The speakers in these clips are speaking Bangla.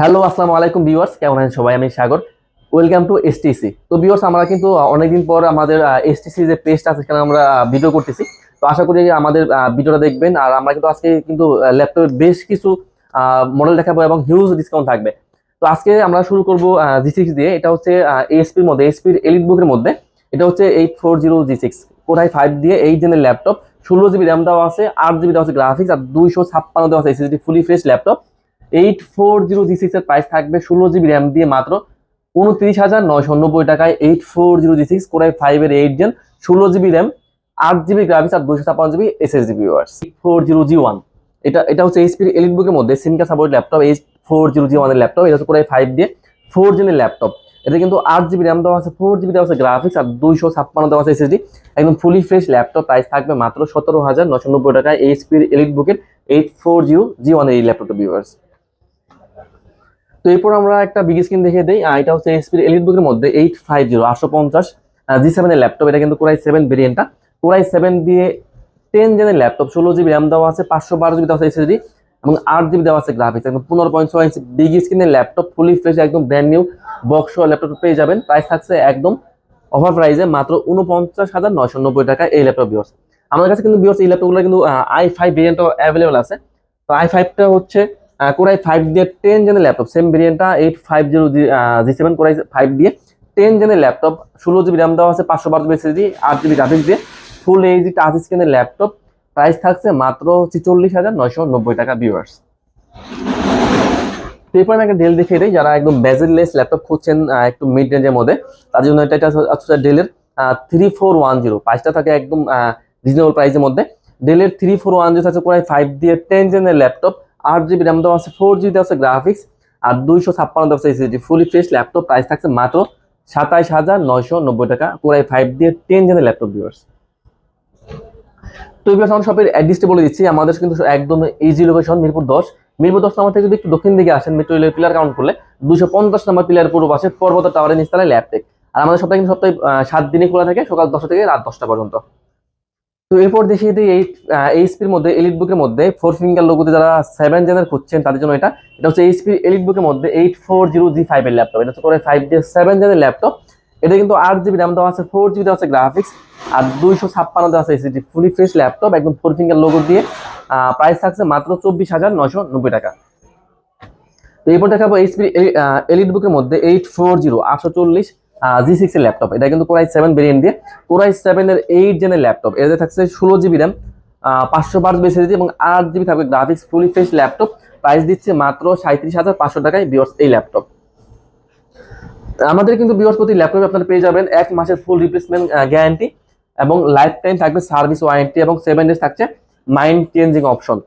হ্যালো, আসসালামু আলাইকুম ভিউয়ার্স, কেমন আছেন সবাই? আমি সাগর। Welcome to STC. তো ভিউয়ার্স, আমরা কিন্তু অনেকদিন পর আমাদের এসটিসি যে পেজটা আছে সেখানে আমরা ভিডিও করতেছি। তো আশা করি আমাদের ভিডিওটা দেখবেন। আর আমরা কিন্তু আজকে কিন্তু ল্যাপটপের বেশ কিছু মডেল দেখাবো এবং হিউজ ডিসকাউন্ট থাকবে। তো আজকে আমরা শুরু করব জি6 দিয়ে। এটা হচ্ছে এসপির মধ্যে, এসপির এলিট বুকের মধ্যে। এটা হচ্ছে 840 জি6 কোরাই 5 দিয়ে 8 জেনের ল্যাপটপ। 16 জিবি র্যাম দেওয়া আছে, 8 জিবি দেওয়া আছে গ্রাফিক্স, আর 256 দেওয়া আছে এসএসডি, ফুলি ফ্রেশ ল্যাপটপ। 840 জি6 এর প্রাইস থাকবে 16 জিবি র্যাম দিয়ে মাত্র 29,990 টাকায়। 840 জি6 কোরাই 5 এর 8 gen, 16 GB RAM, 8 GB graphics, আর 256 জিবি এসএসডি ভিউয়ার্স। 840 জি1, এটা হচ্ছে এইচপির এলিট বুকের মধ্যে সিনকা সাপোর্ট ল্যাপটপ। 840 জি1 এর ল্যাপটপ, এটা হচ্ছে কোরাই 5 দিয়ে 4 জেনের ল্যাপটপ। এটা কিন্তু 8 জিবি র্যাম দেওয়া আছে, 4 জিবি দেওয়া আছে গ্রাফিক্স, আর 256 দেওয়া আছে এসএসডি। একদম ফুলি ফ্রেশ ল্যাপটপ। প্রাইস থাকবে মাত্র 17,990 টাকায় এইচপির এলিট বুকের 840 জি1 এর এই ল্যাপটপটা ভিউয়ার্স। তো এরপর আমরা একটা বিগ স্ক্রিন দেখিয়ে দিই। এটা হচ্ছে এসপির এলিট বুকের মধ্যে 850 জি7 এর ল্যাপটপ। এটা কিন্তু কোরাই 7 ভেরিয়েন্টটা। কোরাই 7 দিয়ে 10 জেনের ল্যাপটপ, 16 জিবি র্যাম দেওয়া আছে, 512 জিবি দেওয়া আছে এসএসডি, এবং 8 জিবি দেওয়া আছে গ্রাফিক্স। একদম 15.6 ইঞ্চি বিগ স্ক্রিনের ল্যাপটপ, ফুলি ফ্রেশ, একদম ব্র্যান্ড নিউ বক্স ল্যাপটপ পেয়ে যাবেন। প্রাইস থাকছে একদম অফার প্রাইসে মাত্র 49,990 টাকা এই ল্যাপটপ ভিউয়ার্স। আমাদের কাছে কিন্তু ভিউয়ার্স এই ল্যাপটপগুলো কিন্তু i5 ভেরিয়েন্টও অ্যাভেলেবল আছে। তো i5টা হচ্ছে কোরাই 5 দিয়ে 10 জেনের ল্যাপটপ, সেম ভেরিয়েন্টটা 850 জি7 কোরাই 5 দিয়ে 10 জেনের ল্যাপটপ। 16 জিবি র্যাম দেওয়া আছে, 512 জিবি এসএসডি, 8 জিবি গ্রাফিক্স দিয়ে ফুল এইচডি টাচ স্ক্রিনের ল্যাপটপ। প্রাইস থাকছে মাত্র 46,990 টাকা ভিউয়ার্স। তো এরপর আমি একটা ডেল দেখিয়ে দিই। যারা একদম বেজেললেস ল্যাপটপ খুঁজছেন একটু মিড রেঞ্জের মধ্যে, তার জন্য এটা হচ্ছে ডেলের 3410। প্রাইসটা থাকে একদম রিজনেবল প্রাইসের মধ্যে। ডেলের 3410 আছে কোরাই 5 দিয়ে 10 জেনের ল্যাপটপ, 8 জিবি র্যাম দেওয়া আছে, 4 জিবি দেওয়া আছে গ্রাফিক্স, আর 256 দেওয়া আছে SSD, fully fresh laptop. Price থাকছে মাত্র 27,990 টাকা কোরাই 5 দিয়ে 10 জেনের ল্যাপটপ ভিউয়ার্স। তো এবার আমরা শপের অ্যাড্রেসটি বলে দিচ্ছি। আমাদের কিন্তু একদম easy location Mirpur 10। Mirpur 10 number থেকে যদি একটু দক্ষিণ দিকে আসেন, মেট্রো রেলের পিলার কাউন্ট করলে 250 নম্বর পিলার পূর্ব পাশে পর্বত টাওয়ারের নিচতলায় ল্যাবটেক। আর আমাদের সপ্তাহে কিন্তু সপ্তাহে 7 দিনই খোলা থাকে, সকাল 10টা থেকে রাত 10টা পর্যন্ত। তো এরপর দেখিয়ে দিই এইচপির মধ্যে এলিট বুকের মধ্যে 4 ফিঙ্গার লোগোতে যারা 7 জেনের খুঁজছেন তাদের জন্য এটা হচ্ছে এইচপির এলিট বুকের মধ্যে 840 জি5 এর ল্যাপটপ। এটা হচ্ছে করে 5 দিয়ে 7 জেনের ল্যাপটপ। এটা কিন্তু 8 জিবি র্যাম দেওয়া আছে, 4 জিবি দেওয়া আছে গ্রাফিক্স, আর 256 দেওয়া আছে এসএসডি, ফুলি ফ্রেশ ল্যাপটপ, একদম 4 ফিঙ্গার লোগো দিয়ে। প্রাইস থাকছে মাত্র 24,990 টাকা। তো এরপর দেখাবো এইচপি এলিট বুকের মধ্যে 840 জি6 এর ল্যাপটপ। এটা কিন্তু কোরাই 7 ভেরিয়েন্ট দিয়ে কোরাই 7 এর 8 জেনের ল্যাপটপ। এতে থাকছে 16 জিবি র্যাম, 512 এসএসডি, এবং 8 জিবি থাকবে graphics, fully fresh laptop. Price দিচ্ছে মাত্র 37,500 টাকায় ভিউয়ার্স এই ল্যাপটপ। আমাদের কিন্তু বৃহস্পতি ল্যাপটপে আপনারা পেয়ে যাবেন 1 মাসের ফুল রিপ্লেসমেন্ট গ্যারান্টি, এবং লাইফ টাইম থাকবে সার্ভিস ওয়ারেন্টি, এবং 7 ডেজ থাকছে মাইন্ড চেঞ্জিং অপশন।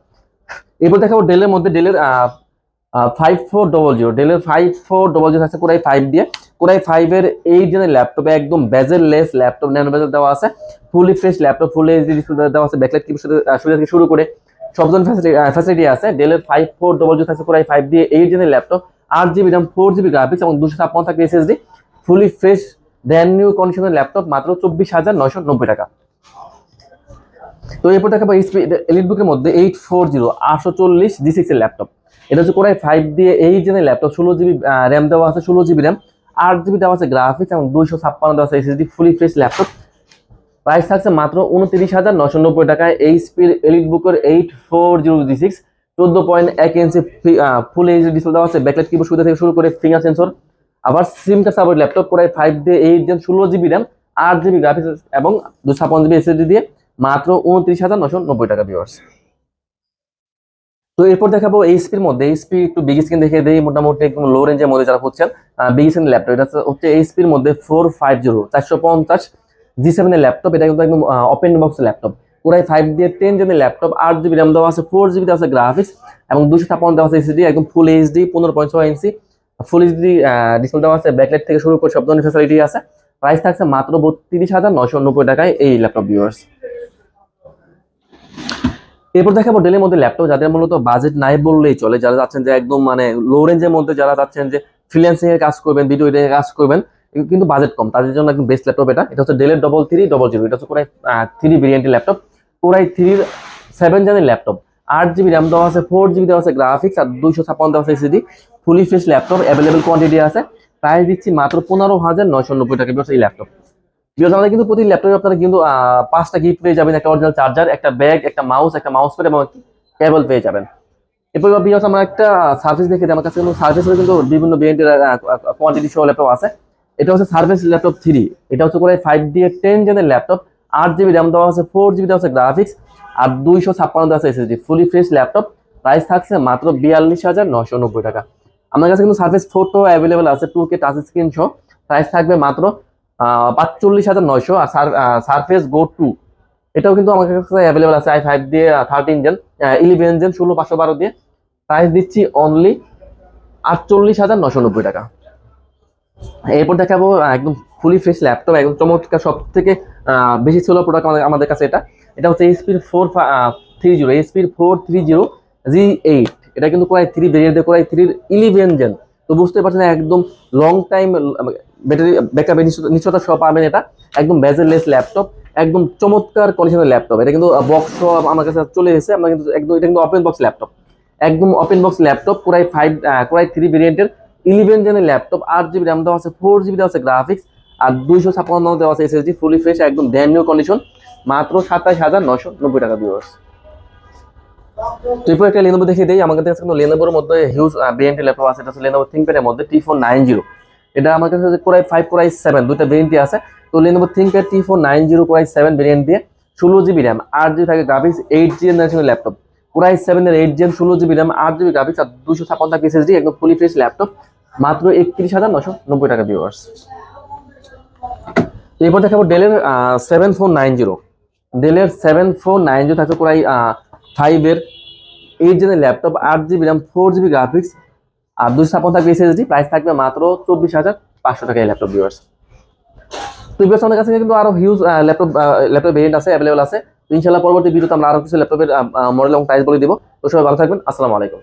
এরপর দেখাবো ডেলের মধ্যে ডেলের 5400। ডেলের 5400 থাকছে কোরাই 5 দিয়ে কোরাই 5 এর 8 জেনের ল্যাপটপে, একদম bezel less laptop, nano bezel দেওয়া আছে, fully fresh laptop, full HD display দেওয়া আছে, ব্যাকলাইট কিবোর্ড সুবিধা থেকে শুরু করে সব ধরনের ফ্যাসিলিটি আছে। ডেলের 5400 থাকছে কোরাই 5 দিয়ে 8 জেনের laptop, 8 GB RAM, 4 GB graphics, এবং 256 থাকবে SSD, fully fresh brand new কন্ডিশনের ল্যাপটপ, মাত্র 24,990 টাকা। তো এরপর দেখাবো এইচপি এলিট বুকের মধ্যে 840 জি6 এর ল্যাপটপ। এটা হচ্ছে কোরাই 5 দিয়ে 8 জেনের ল্যাপটপ, 16 জিবি র্যাম দেওয়া আছে, 16 জিবি র্যাম, 8 জিবি দেওয়া আছে গ্রাফিক্স, এবং 256 দেওয়া আছে SSD, fully fresh laptop. Price থাকছে মাত্র 29,990 টাকায় এইচপির এলিট বুকের 840 জি6। 14.1 ইঞ্চি ফুল এইচডি ডিসপ্লে দেওয়া আছে, ব্যাকলাইট কিবোর্ড সুবিধা থেকে শুরু করে ফিঙ্গার সেন্সর, আবার SIM card support laptop. Core i 5 দিয়ে 8 gen, 16 GB RAM, 8 GB graphics, এবং 256 জিবি এসএসডি দিয়ে মাত্র 29,990 টাকা ভিউয়ার্স। তো এরপর দেখাবো এইচপির মধ্যে এইচপি একটু বিগ স্ক্রিন দেখিয়ে দেই। মোটামুটি একদম লো রেঞ্জের মধ্যে যারা খুঁজছেন বিগ স্ক্রিন ল্যাপটপ, এটা হচ্ছে এইচপির মধ্যে 450 এর ল্যাপটপ। এটা কিন্তু একদম ওপেন বক্স ল্যাপটপ। পুরাই 5 দিয়ে 10 জেনের ল্যাপটপ, 8 জিবি র্যাম দেওয়া আছে, 4 জিবি দেওয়া আছে গ্রাফিক্স, এবং 256 দেওয়া আছে এসএসডি, একদম ফুল এইচডি, 15.6 ইঞ্চি ফুল এইচডি ডিসপ্লে দেওয়া আছে, ব্যাকলাইট থেকে শুরু করে সব ধরনের ফ্যাসিলিটি আছে। প্রাইস থাকছে মাত্র 32,990 টাকায় এই ল্যাপটপ ভিউয়ার্স। এরপর দেখাবো ডেলের মধ্যে ল্যাপটপ যাদের মূলত বাজেট নাই বললেই চলে, যারা যাচ্ছেন যে একদম মানে লো রেঞ্জের মধ্যে, যারা যাচ্ছেন যে ফ্রিল্যান্সিং এর কাজ করবেন, ভিডিও এডিটিং এর কাজ করবেন, কিন্তু বাজেট কম, তাদের জন্য একদম বেস্ট ল্যাপটপ এটা। এটা হচ্ছে ডেলের 3300। এটা হচ্ছে কোরাই 3 ভেরিয়েন্টের ল্যাপটপ। কোরাই 3 7 জেনের ল্যাপটপ, 8 GB র্যাম দেওয়া আছে, 4 GB দেওয়া আছে গ্রাফিক্স, আর 256 দেওয়া আছে SSD, fully fresh laptop, available quantity আছে। প্রাইস দিচ্ছি মাত্র 15,990 টাকা এই ল্যাপটপ। বিকজ আমাদের কিন্তু প্রতি ল্যাপটপে আপনারা কিন্তু 5টা গিফট পেয়ে যাবেন, একটা অরিজিনাল চার্জার, একটা ব্যাগ, একটা মাউস প্যাড এবং কেবল পেয়ে যাবেন। এরপর বিকজ আমরা একটা সার্ভিস দেখে দিই, আমার কাছে কিন্তু সার্ভিসের কিন্তু বিভিন্ন ব্র্যান্ডের কোয়ান্টিটি সহ ল্যাপটপ আছে। এটা হচ্ছে সার্ভিস ল্যাপটপ 3, এটা হচ্ছে করে 5 দিয়ে 10 জেনের ল্যাপটপ, 8 GB র্যাম দেওয়া আছে, 4 GB দেওয়া আছে গ্রাফিক্স, আর 256 দেওয়া আছে SSD, fully fresh laptop. Price থাকছে মাত্র 42,990 টাকা। আমার কাছে কিন্তু সার্ভিস 4টো অ্যাভেলেবেল আছে, 2K টাচ স্ক্রিন সহ। প্রাইস থাকবে মাত্র 45,900। আর সারফেস গো 2 এটাও কিন্তু আমার কাছে অ্যাভেলেবেল আছে, i5 দিয়ে 13 জেন, 11 জেন, 16,512 দিয়ে। প্রাইস দিচ্ছি অনলি 48,990 টাকা। এরপর দেখাবো একদম ফুলি ফ্রেশ ল্যাপটপ, একদম চমৎকার, সব থেকে বেশি সেল প্রোডাক্ট আমাদের কাছে। এটা হচ্ছে HP430 এটা কিন্তু কোরাই 3 ভেরিয়েন্ট, কোরাই 3 11 জেন। তো বুঝতে পারছেন একদম লং টাইম ব্যাটারি ব্যাকআপ নিশ্চয়তা সহ পাবেন। এটা একদম বেজেললেস ল্যাপটপ, একদম চমৎকার কন্ডিশনের ল্যাপটপ। এটা কিন্তু বক্স সহ আমার কাছে চলে এসেছে। আমরা কিন্তু একদম এটা কিন্তু ওপেন বক্স ল্যাপটপ, একদম ওপেন বক্স ল্যাপটপ, কোরাই 3 ভেরিয়েন্টের 11 জেনের ল্যাপটপ, 8 GB র্যাম দেওয়া আছে, 4 GB দেওয়া আছে গ্রাফিক্স, আর 256 দেওয়া আছে এসএসডি, ফুলি ফ্রেশ, একদম ব্র্যান্ড নিউ কন্ডিশন, মাত্র 27,990 টাকা ভিউয়ার্স। তো এরপর একটা লেনোভো দেখিয়ে দেই। আমার কাছে কিন্তু লেনোভোর মধ্যে হিউজ ব্র্যান্ডের ল্যাপটপ আছে। এটা হচ্ছে লেনোভো থিংকপ্যাডের মধ্যে T490। এটা আমার কাছে কোরাই 5 কোরাই 7 দুইটা ভেরিয়েন্টই আছে। তো Lenovo ThinkPad T490 core i 7 variant দিয়ে 16 GB র্যাম, 8 GB থাকে গ্রাফিক্স, 8 জেনারেশনের ল্যাপটপ, কোরাই 7 এর 8 gen, 16 GB RAM, 8 GB graphics, আর 256 এসএসডি, একদম ফুলি ফ্রেশ ল্যাপটপ, মাত্র 31,990 টাকা ভিউয়ার্স। এরপর দেখাবো ডেলের 7490। ডেলের 7490 থাকছে কোরাই 5 এর 8 জেনের laptop, 8 GB RAM, 4 GB graphics, আর 256 এসএসডি। প্রাইস থাকবে মাত্র 24,500 টাকা এই ল্যাপটপ ভিউয়ার্স। তো ভিউয়ার্স আমাদের কাছে কিন্তু আরো হিউজ ল্যাপটপ ভেরিয়েন্ট আছে, অ্যাভেলেবল আছে। ইনশাআল্লাহ পরবর্তী ভিডিওতে আমরা আরো কিছু ল্যাপটপের মডেল এবং প্রাইস বলে দিব। তো সবাই ভালো থাকবেন, আসসালামু আলাইকুম।